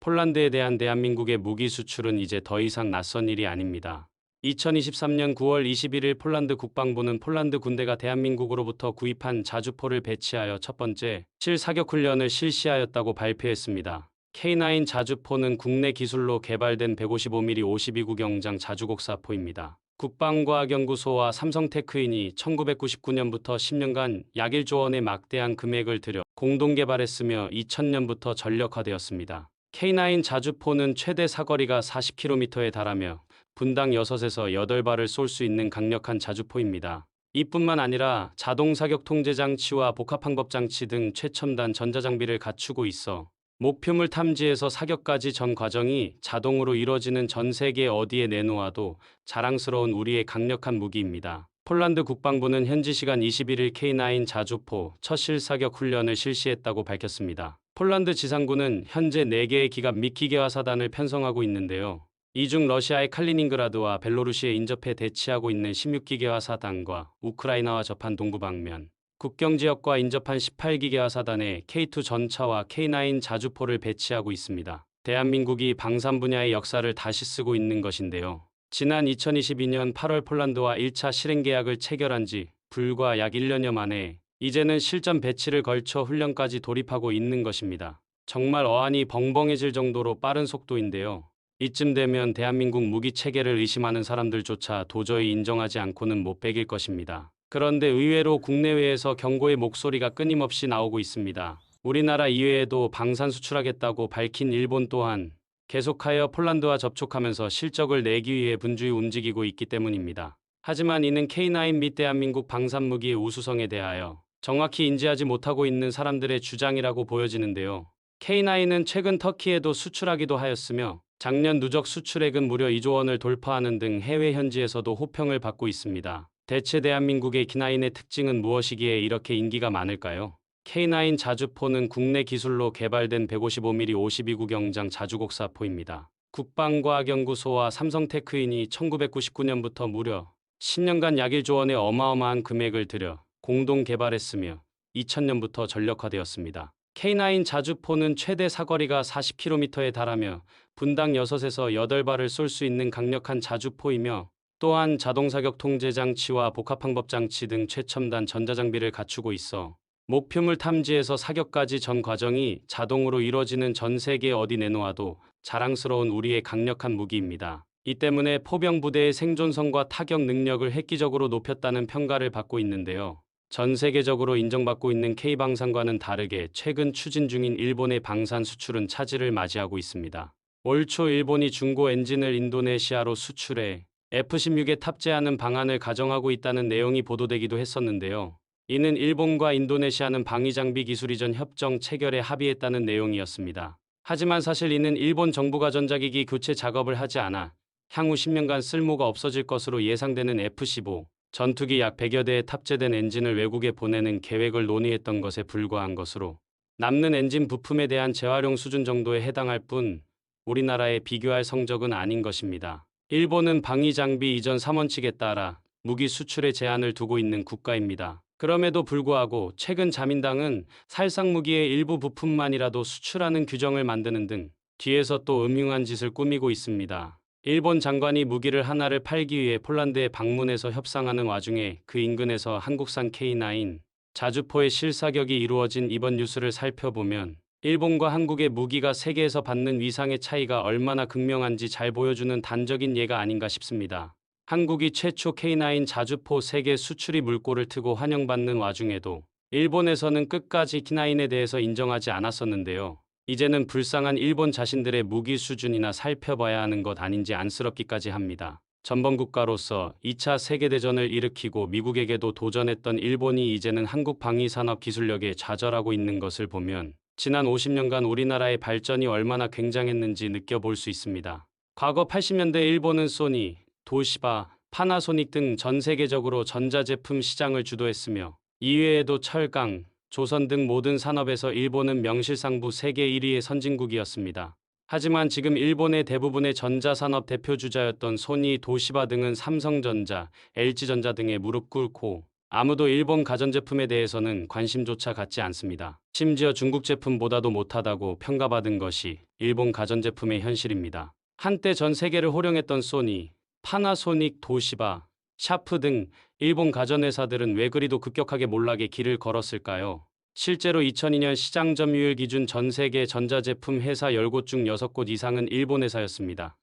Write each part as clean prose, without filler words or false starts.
폴란드에 대한 대한민국의 무기 수출은 이제 더 이상 낯선 일이 아닙니다. 2023년 9월 21일 폴란드 국방부는 폴란드 군대가 대한민국으로부터 구입한 자주포를 배치하여 첫 번째 실사격 훈련을 실시하였다고 발표했습니다. K9 자주포는 국내 기술로 개발된 155mm 52구 경장 자주곡사포입니다. 국방과학연구소와 삼성테크인이 1999년부터 10년간 약 1조 원의 막대한 금액을 들여 공동 개발했으며 2000년부터 전력화되었습니다. K9 자주포는 최대 사거리가 40km에 달하며 분당 6에서 8발을 쏠 수 있는 강력한 자주포입니다. 이뿐만 아니라 자동 사격 통제 장치와 복합항법 장치 등 최첨단 전자장비를 갖추고 있어 목표물 탐지에서 사격까지 전 과정이 자동으로 이뤄지는 전 세계 어디에 내놓아도 자랑스러운 우리의 강력한 무기입니다. 폴란드 국방부는 현지 시간 21일 K9 자주포 첫 실사격 훈련을 실시했다고 밝혔습니다. 폴란드 지상군은 현재 4개의 기갑 및 기계화 사단을 편성하고 있는데요. 이 중 러시아의 칼리닝그라드와 벨로루시에 인접해 대치하고 있는 16기계화 사단과 우크라이나와 접한 동부방면 국경지역과 인접한 18기계화 사단에 K2 전차와 K9 자주포를 배치하고 있습니다. 대한민국이 방산 분야의 역사를 다시 쓰고 있는 것인데요. 지난 2022년 8월 폴란드와 1차 실행 계약을 체결한 지 불과 약 1년여 만에 이제는 실전 배치를 걸쳐 훈련까지 돌입하고 있는 것입니다. 정말 어안이 벙벙해질 정도로 빠른 속도인데요. 이쯤 되면 대한민국 무기 체계를 의심하는 사람들조차 도저히 인정하지 않고는 못 베길 것입니다. 그런데 의외로 국내외에서 경고의 목소리가 끊임없이 나오고 있습니다. 우리나라 이외에도 방산 수출하겠다고 밝힌 일본 또한 계속하여 폴란드와 접촉하면서 실적을 내기 위해 분주히 움직이고 있기 때문입니다. 하지만 이는 K9 및 대한민국 방산무기의 우수성에 대하여 정확히 인지하지 못하고 있는 사람들의 주장이라고 보여지는데요. K9은 최근 터키에도 수출하기도 하였으며 작년 누적 수출액은 무려 2조 원을 돌파하는 등 해외 현지에서도 호평을 받고 있습니다. 대체 대한민국의 K9의 특징은 무엇이기에 이렇게 인기가 많을까요? K9 자주포는 국내 기술로 개발된 155mm 52구 경장 자주곡사포입니다. 국방과학연구소와 삼성테크인이 1999년부터 무려 10년간 약 1조 원의 어마어마한 금액을 들여 공동 개발했으며 2000년부터 전력화되었습니다. K9 자주포는 최대 사거리가 40km에 달하며 분당 6에서 8발을 쏠 수 있는 강력한 자주포이며 또한 자동사격 통제 장치와 복합항법 장치 등 최첨단 전자장비를 갖추고 있어 목표물 탐지에서 사격까지 전 과정이 자동으로 이뤄지는 전 세계 어디 내놓아도 자랑스러운 우리의 강력한 무기입니다. 이 때문에 포병 부대의 생존성과 타격 능력을 획기적으로 높였다는 평가를 받고 있는데요. 전 세계적으로 인정받고 있는 K방산과는 다르게 최근 추진 중인 일본의 방산 수출은 차질을 맞이하고 있습니다. 올 초 일본이 중고 엔진을 인도네시아로 수출해 F-16에 탑재하는 방안을 가정하고 있다는 내용이 보도되기도 했었는데요. 이는 일본과 인도네시아는 방위장비 기술 이전 협정 체결에 합의했다는 내용이었습니다. 하지만 사실 이는 일본 정부가 전자기기 교체 작업을 하지 않아 향후 10년간 쓸모가 없어질 것으로 예상되는 F-15 전투기 약 100여 대에 탑재된 엔진을 외국에 보내는 계획을 논의했던 것에 불과한 것으로 남는 엔진 부품에 대한 재활용 수준 정도에 해당할 뿐 우리나라에 비교할 성적은 아닌 것입니다. 일본은 방위장비 이전 3원칙에 따라 무기 수출에 제한을 두고 있는 국가입니다. 그럼에도 불구하고 최근 자민당은 살상 무기의 일부 부품만이라도 수출하는 규정을 만드는 등 뒤에서 또 음흉한 짓을 꾸미고 있습니다. 일본 장관이 무기를 하나를 팔기 위해 폴란드에 방문해서 협상하는 와중에 그 인근에서 한국산 K9 자주포의 실사격이 이루어진 이번 뉴스를 살펴보면 일본과 한국의 무기가 세계에서 받는 위상의 차이가 얼마나 극명한지 잘 보여주는 단적인 예가 아닌가 싶습니다. 한국이 최초 K9 자주포 세계 수출이 물꼬를 트고 환영받는 와중에도 일본에서는 끝까지 K9에 대해서 인정하지 않았었는데요. 이제는 불쌍한 일본 자신들의 무기 수준이나 살펴봐야 하는 것 아닌지 안쓰럽기까지 합니다. 전범국가로서 2차 세계대전을 일으키고 미국에게도 도전했던 일본이 이제는 한국 방위산업 기술력에 좌절하고 있는 것을 보면 지난 50년간 우리나라의 발전이 얼마나 굉장했는지 느껴볼 수 있습니다. 과거 80년대 일본은 소니, 도시바, 파나소닉 등 전 세계적으로 전자제품 시장을 주도했으며 이외에도 철강, 조선 등 모든 산업에서 일본은 명실상부 세계 1위의 선진국이었습니다. 하지만 지금 일본의 대부분의 전자산업 대표주자였던 소니, 도시바 등은 삼성전자, LG전자 등에 무릎 꿇고 아무도 일본 가전제품에 대해서는 관심조차 갖지 않습니다. 심지어 중국 제품보다도 못하다고 평가받은 것이 일본 가전제품의 현실입니다. 한때 전 세계를 호령했던 소니, 파나소닉, 도시바, 샤프 등 일본 가전회사들은 왜 그리도 급격하게 몰락의 길을 걸었을까요? 실제로 2002년 시장 점유율 기준 전 세계 전자제품 회사 10곳 중 6곳 이상은 일본 회사였습니다.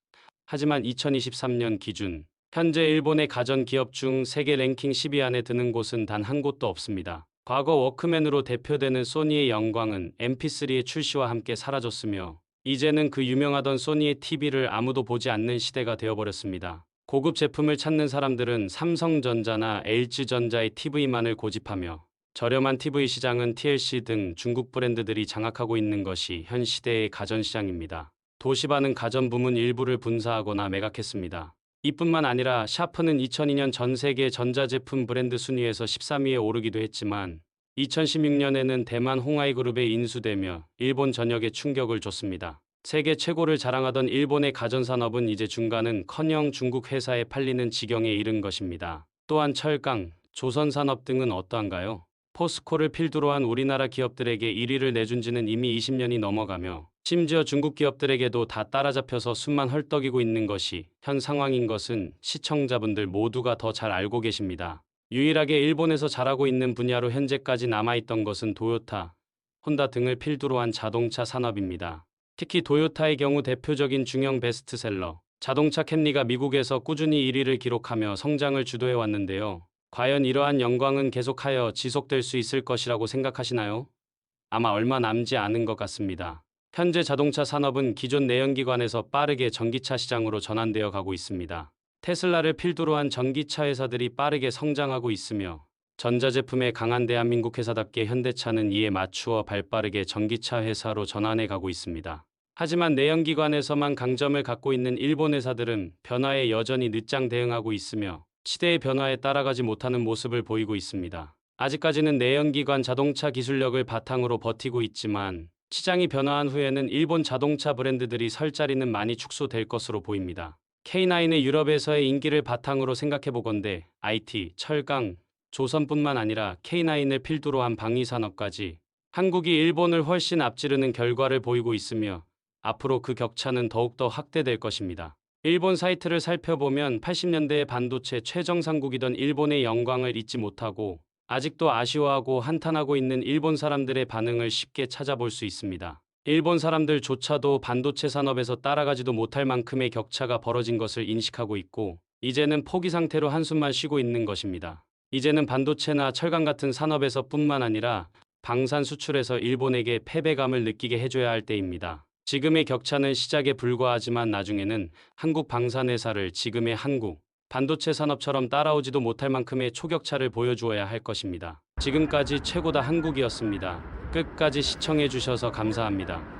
하지만 2023년 기준 현재 일본의 가전 기업 중 세계 랭킹 10위 안에 드는 곳은 단 한 곳도 없습니다. 과거 워크맨으로 대표되는 소니의 영광은 MP3의 출시와 함께 사라졌으며 이제는 그 유명하던 소니의 TV를 아무도 보지 않는 시대가 되어버렸습니다. 고급 제품을 찾는 사람들은 삼성전자나 LG전자의 TV만을 고집하며 저렴한 TV 시장은 TLC 등 중국 브랜드들이 장악하고 있는 것이 현 시대의 가전 시장입니다. 도시바는 가전 부문 일부를 분사하거나 매각했습니다. 이뿐만 아니라 샤프는 2002년 전 세계 전자제품 브랜드 순위에서 13위에 오르기도 했지만 2016년에는 대만 홍하이그룹에 인수되며 일본 전역에 충격을 줬습니다. 세계 최고를 자랑하던 일본의 가전산업은 이제 중간은커녕 중국 회사에 팔리는 지경에 이른 것입니다. 또한 철강, 조선산업 등은 어떠한가요? 포스코를 필두로 한 우리나라 기업들에게 1위를 내준 지는 이미 20년이 넘어가며 심지어 중국 기업들에게도 다 따라잡혀서 숨만 헐떡이고 있는 것이 현 상황인 것은 시청자분들 모두가 더 잘 알고 계십니다. 유일하게 일본에서 잘하고 있는 분야로 현재까지 남아있던 것은 도요타, 혼다 등을 필두로 한 자동차 산업입니다. 특히 도요타의 경우 대표적인 중형 베스트셀러, 자동차 캠리가 미국에서 꾸준히 1위를 기록하며 성장을 주도해 왔는데요. 과연 이러한 영광은 계속하여 지속될 수 있을 것이라고 생각하시나요? 아마 얼마 남지 않은 것 같습니다. 현재 자동차 산업은 기존 내연기관에서 빠르게 전기차 시장으로 전환되어 가고 있습니다. 테슬라를 필두로 한 전기차 회사들이 빠르게 성장하고 있으며 전자제품에 강한 대한민국 회사답게 현대차는 이에 맞추어 발빠르게 전기차 회사로 전환해 가고 있습니다. 하지만 내연기관에서만 강점을 갖고 있는 일본 회사들은 변화에 여전히 늦장 대응하고 있으며 시대의 변화에 따라가지 못하는 모습을 보이고 있습니다. 아직까지는 내연기관 자동차 기술력을 바탕으로 버티고 있지만 시장이 변화한 후에는 일본 자동차 브랜드들이 설 자리는 많이 축소될 것으로 보입니다. K9의 유럽에서의 인기를 바탕으로 생각해보건대 IT, 철강, 조선뿐만 아니라 K9을 필두로 한 방위산업까지 한국이 일본을 훨씬 앞지르는 결과를 보이고 있으며 앞으로 그 격차는 더욱더 확대될 것입니다. 일본 사이트를 살펴보면 80년대의 반도체 최정상국이던 일본의 영광을 잊지 못하고 아직도 아쉬워하고 한탄하고 있는 일본 사람들의 반응을 쉽게 찾아볼 수 있습니다. 일본 사람들조차도 반도체 산업에서 따라가지도 못할 만큼의 격차가 벌어진 것을 인식하고 있고 이제는 포기 상태로 한숨만 쉬고 있는 것입니다. 이제는 반도체나 철강 같은 산업에서 뿐만 아니라 방산 수출에서 일본에게 패배감을 느끼게 해줘야 할 때입니다. 지금의 격차는 시작에 불과하지만 나중에는 한국 방산회사를 지금의 한국 반도체 산업처럼 따라오지도 못할 만큼의 초격차를 보여주어야 할 것입니다. 지금까지 최고다 한국이었습니다. 끝까지 시청해주셔서 감사합니다.